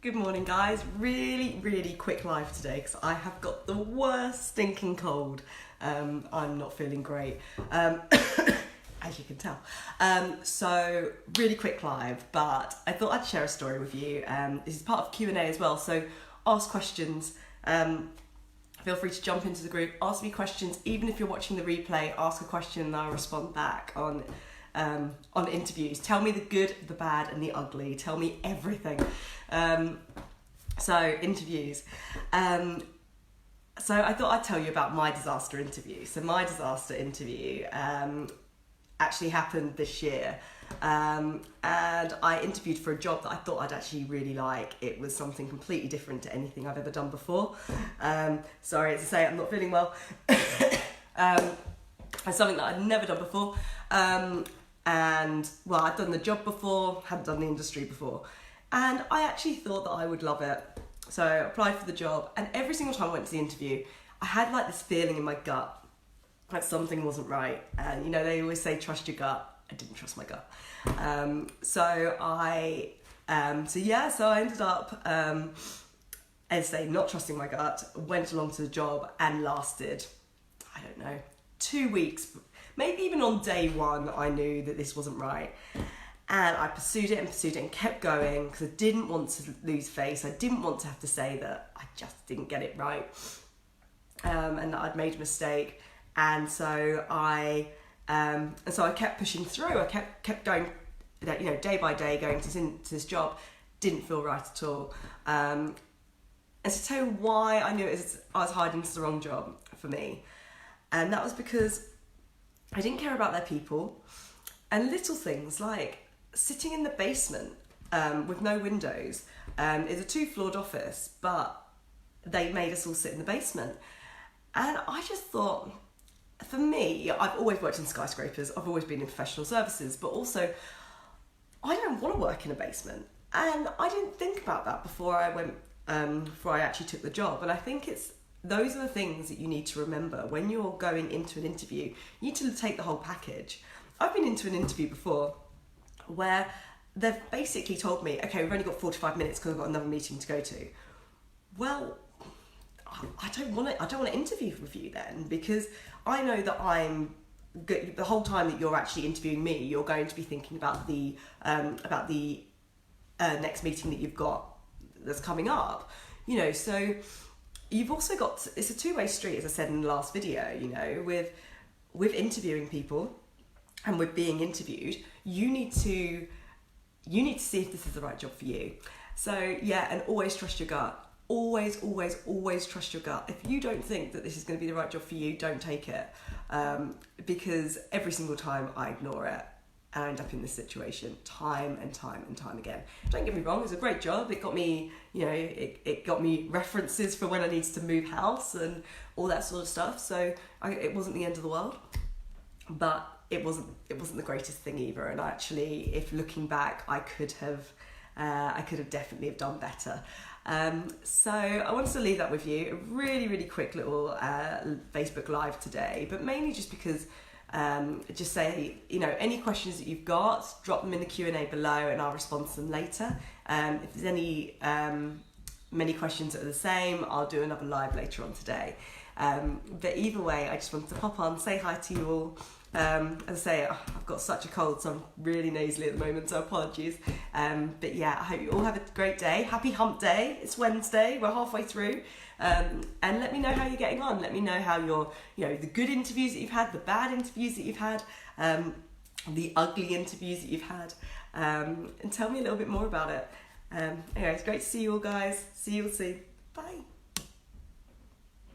Good morning, guys. Really quick live today because I have got the worst stinking cold. I'm not feeling great, as you can tell. So really quick live, but I thought I'd share a story with you. This is part of Q&A as well, so ask questions. Feel free to jump into the group, ask me questions. Even if you're watching the replay, ask a question and I'll respond back on interviews. Tell me the good, the bad and the ugly. Tell me everything. So interviews. So I thought I'd tell you about my disaster interview. So my disaster interview actually happened this year. And I interviewed for a job that I thought I'd actually really like. It was something completely different to anything I've ever done before. Sorry to say, I'm not feeling well. It's something that I'd never done before. And well, I'd done the job before, hadn't done the industry before. And I actually thought that I would love it. So I applied for the job, and every single time I went to the interview, I had like this feeling in my gut that something wasn't right. And you know, they always say trust your gut. I didn't trust my gut. So I ended up, as I say, not trusting my gut, went along to the job and lasted, I don't know, 2 weeks. Maybe even on day one, I knew that this wasn't right. And I pursued it and kept going because I didn't want to lose face. I didn't want to have to say that I just didn't get it right, and that I'd made a mistake. And so I kept pushing through. I kept going, you know, day by day, going to this job. Didn't feel right at all. And to tell you why I knew I was hired into the wrong job for me, and that was because I didn't care about their people, and little things like sitting in the basement with no windows. It's a 2-floored office, but they made us all sit in the basement. And I just thought, for me, I've always worked in skyscrapers, I've always been in professional services, but also I don't want to work in a basement. And I didn't think about that before I actually took the job. And I think those are the things that you need to remember when you're going into an interview. You need to take the whole package. I've been into an interview before where they've basically told me, okay, we've only got 45 minutes because I've got another meeting to go to. Well, I don't want to interview with you then, because I know that I'm good. The whole time that you're actually interviewing me, you're going to be thinking about the next meeting that you've got that's coming up. You know, so you've also got, it's a two-way street, as I said in the last video, you know, with interviewing people and with being interviewed, you need to see if this is the right job for you. So yeah, and always trust your gut. Always trust your gut. If you don't think that this is going to be the right job for you, don't take it. Because every single time I ignore it, and I end up in this situation time and time again. Don't get me wrong, it was a great job. It got me, you know, it got me references for when I needed to move house and all that sort of stuff. So it wasn't the end of the world, but it wasn't the greatest thing either. And actually, if looking back, I could have definitely have done better. So I wanted to leave that with you. A really quick little Facebook Live today, but mainly just because just say, you know, any questions that you've got, drop them in the Q&A below and I'll respond to them later. If there's any many questions that are the same, I'll do another live later on today. But either way, I just wanted to pop on, say hi to you all. As I say, I've got such a cold, so I'm really nasally at the moment, so apologies. But yeah, I hope you all have a great day. Happy hump day. It's Wednesday, we're halfway through. And let me know how you're getting on. Let me know how the good interviews that you've had, the bad interviews that you've had, the ugly interviews that you've had, and tell me a little bit more about it. Anyway, it's great to see you all, guys. See you all soon. Bye.